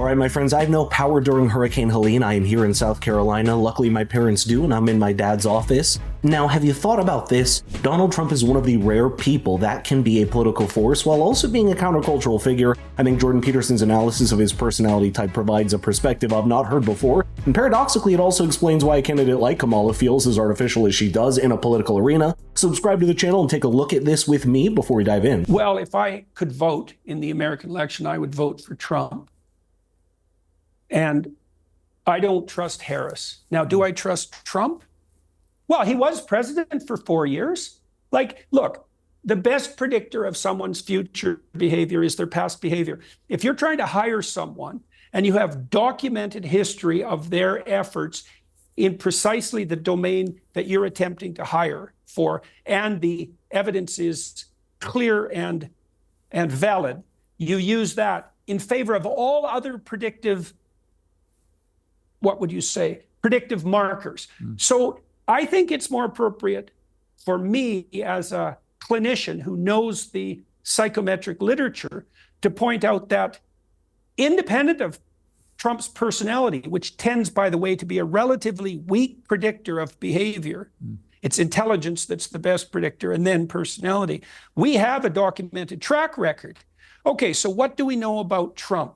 right, my friends, I have no power during Hurricane Helene. I am here in South Carolina. Luckily, my parents do, and I'm in my dad's office. Now, have you thought about this? Donald Trump is one of the rare people that can be a political force while also being a countercultural figure. I think Jordan Peterson's analysis of his personality type provides a perspective I've not heard before, and paradoxically, it also explains why a candidate like Kamala feels as artificial as she does in a political arena. Subscribe to the channel and take a look at this with me before we dive in. Well, if I could vote in the American election, I would vote for Trump. And I don't trust Harris. Now, do I trust Trump? Well, he was president for 4 years. Like, look, the best predictor of someone's future behavior is their past behavior. If you're trying to hire someone and you have documented history of their efforts in precisely the domain that you're attempting to hire for, and the evidence is clear and valid, you use that in favor of all other predictive, what would you say, predictive markers. So I think it's more appropriate for me as a clinician who knows the psychometric literature to point out that independent of Trump's personality, which tends, by the way, to be a relatively weak predictor of behavior, it's intelligence that's the best predictor, and then personality. We have a documented track record. Okay, so what do we know about Trump?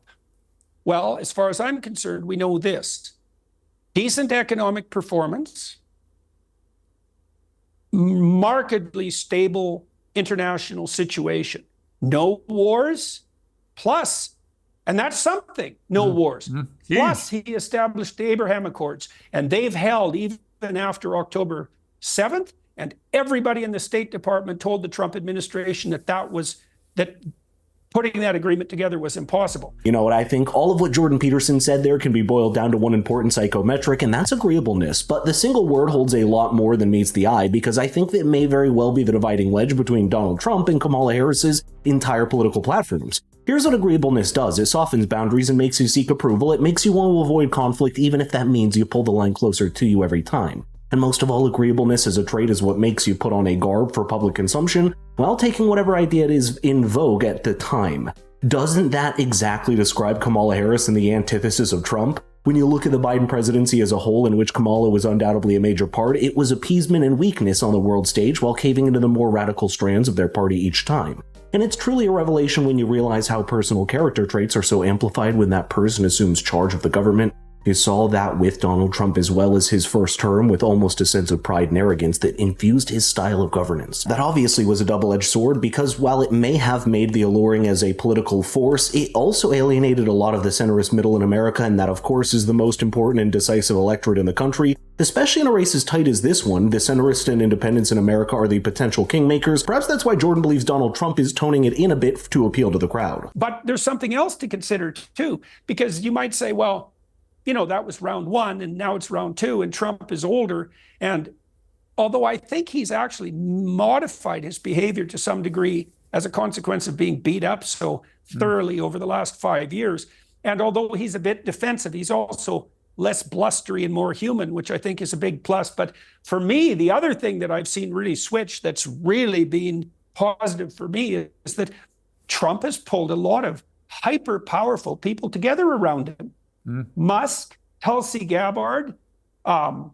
Well, as far as I'm concerned, we know this: decent economic performance, markedly stable international situation, no wars, plus, and that's something, no wars. Plus, he established the Abraham Accords, and they've held even after October 7th, and everybody in the State Department told the Trump administration that putting that agreement together was impossible. You know what, I think all of what Jordan Peterson said there can be boiled down to one important psychometric, and that's agreeableness. But the single word holds a lot more than meets the eye, because I think that it may very well be the dividing wedge between Donald Trump and Kamala Harris's entire political platforms. Here's what agreeableness does. It softens boundaries and makes you seek approval. It makes you want to avoid conflict, even if that means you pull the line closer to you every time. And most of all, agreeableness as a trait is what makes you put on a garb for public consumption while taking whatever idea is in vogue at the time. Doesn't that exactly describe Kamala Harris and the antithesis of Trump? When you look at the Biden presidency as a whole, in which Kamala was undoubtedly a major part, it was appeasement and weakness on the world stage while caving into the more radical strands of their party each time. And it's truly a revelation when you realize how personal character traits are so amplified when that person assumes charge of the government. You saw that with Donald Trump as well as his first term, with almost a sense of pride and arrogance that infused his style of governance. That obviously was a double-edged sword, because while it may have made the alluring as a political force, it also alienated a lot of the centrist middle in America, and that of course is the most important and decisive electorate in the country. Especially in a race as tight as this one, the centrists and independents in America are the potential kingmakers. Perhaps that's why Jordan believes Donald Trump is toning it in a bit to appeal to the crowd. But there's something else to consider too, because you might say, well, you know, that was round one and now it's round two and Trump is older. And although I think he's actually modified his behavior to some degree as a consequence of being beat up so thoroughly over the last 5 years, and although he's a bit defensive, he's also less blustery and more human, which I think is a big plus. But for me, the other thing that I've seen really switch that's really been positive for me is that Trump has pulled a lot of hyper powerful people together around him. Musk, Tulsi Gabbard, Vivek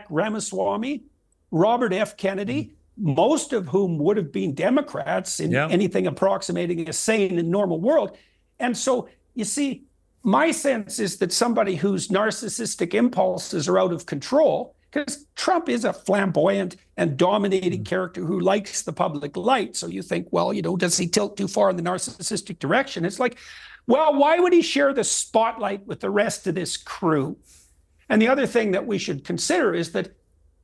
Ramaswamy, Robert F. Kennedy, most of whom would have been Democrats in anything approximating a sane and normal world. And so, you see, my sense is that somebody whose narcissistic impulses are out of control, because Trump is a flamboyant and dominating character who likes the public light. So you think, well, you know, does he tilt too far in the narcissistic direction? It's like, well, why would he share the spotlight with the rest of this crew? And the other thing that we should consider is that,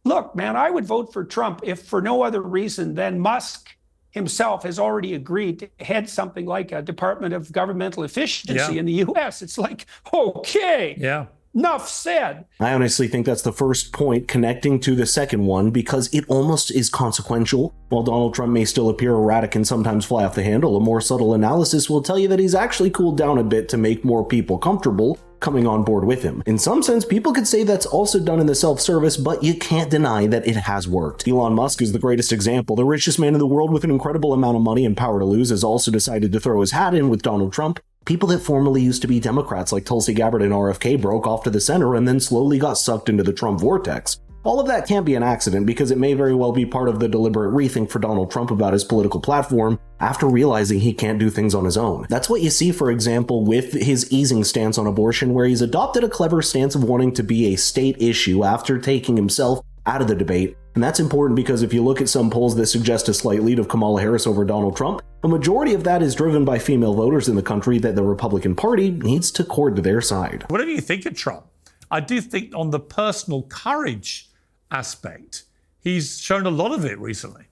look, man, I would vote for Trump if for no other reason than Musk himself has already agreed to head something like a Department of Governmental Efficiency in the US. It's like, okay. Enough said. I honestly think that's the first point connecting to the second one, because it almost is consequential. While Donald Trump may still appear erratic and sometimes fly off the handle, a more subtle analysis will tell you that he's actually cooled down a bit to make more people comfortable coming on board with him. In some sense, people could say that's also done in the self-service, but you can't deny that it has worked. Elon Musk is the greatest example. The richest man in the world with an incredible amount of money and power to lose has also decided to throw his hat in with Donald Trump. People that formerly used to be Democrats like Tulsi Gabbard and RFK broke off to the center and then slowly got sucked into the Trump vortex. All of that can't be an accident because it may very well be part of the deliberate rethink for Donald Trump about his political platform after realizing he can't do things on his own. That's what you see, for example, with his easing stance on abortion, where he's adopted a clever stance of wanting to be a state issue after taking himself out of the debate. And that's important because if you look at some polls that suggest a slight lead of Kamala Harris over Donald Trump, a majority of that is driven by female voters in the country that the Republican Party needs to court to their side. Whatever you think of Trump, I do think on the personal courage aspect, he's shown a lot of it recently.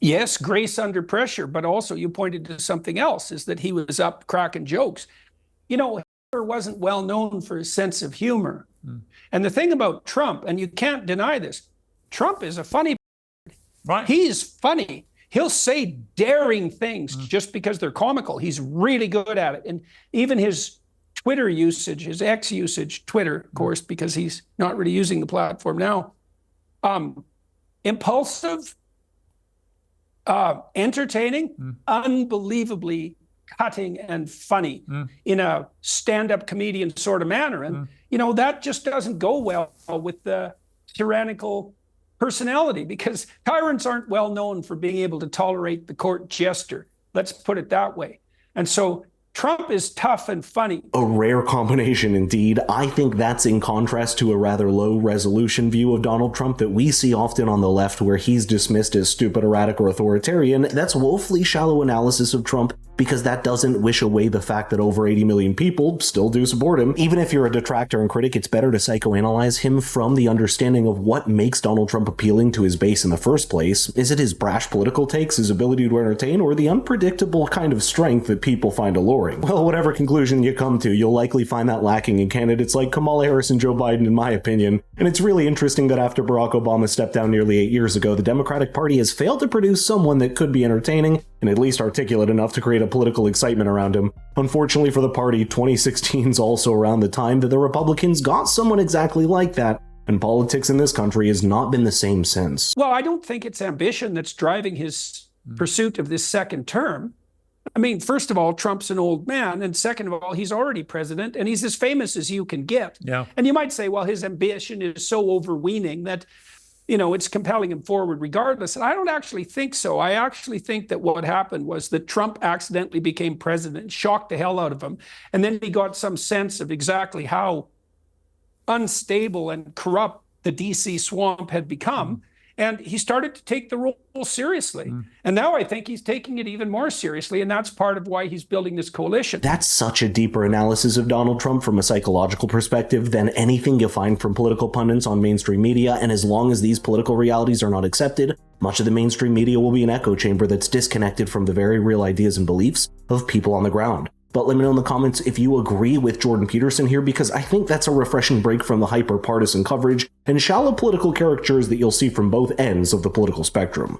Yes, grace under pressure, but also you pointed to something else, is that he was up cracking jokes. You know, Hitler wasn't well known for his sense of humor. And the thing about Trump, and you can't deny this, Trump is a funny. Right. He's funny. He'll say daring things just because they're comical. He's really good at it. And even his Twitter usage, his X usage, Twitter, of course, because he's not really using the platform now. Impulsive, entertaining, unbelievably cutting and funny in a stand-up comedian sort of manner. And, you know, that just doesn't go well with the tyrannical personality, because tyrants aren't well known for being able to tolerate the court jester. Let's put it that way. And so Trump is tough and funny. A rare combination indeed. I think that's in contrast to a rather low resolution view of Donald Trump that we see often on the left, where he's dismissed as stupid, erratic, or authoritarian. That's woefully shallow analysis of Trump, because that doesn't wish away the fact that over 80 million people still do support him. Even if you're a detractor and critic, it's better to psychoanalyze him from the understanding of what makes Donald Trump appealing to his base in the first place. Is it his brash political takes, his ability to entertain, or the unpredictable kind of strength that people find alluring? Well, whatever conclusion you come to, you'll likely find that lacking in candidates like Kamala Harris and Joe Biden, in my opinion. And it's really interesting that after Barack Obama stepped down nearly 8 years ago, the Democratic Party has failed to produce someone that could be entertaining and at least articulate enough to create a political excitement around him. Unfortunately for the party, 2016 is also around the time that the Republicans got someone exactly like that, and politics in this country has not been the same since. Well, I don't think it's ambition that's driving his pursuit of this second term. I mean, first of all, Trump's an old man, and second of all, he's already president, and he's as famous as you can get. Yeah. And you might say, well, his ambition is so overweening that, you know, it's compelling him forward regardless. And I don't actually think so. I actually think that what happened was that Trump accidentally became president, shocked the hell out of him, and then he got some sense of exactly how unstable and corrupt the DC swamp had become. And he started to take the role seriously. And now I think he's taking it even more seriously. And that's part of why he's building this coalition. That's such a deeper analysis of Donald Trump from a psychological perspective than anything you'll find from political pundits on mainstream media. And as long as these political realities are not accepted, much of the mainstream media will be an echo chamber that's disconnected from the very real ideas and beliefs of people on the ground. But let me know in the comments if you agree with Jordan Peterson here, because I think that's a refreshing break from the hyper-partisan coverage and shallow political caricatures that you'll see from both ends of the political spectrum.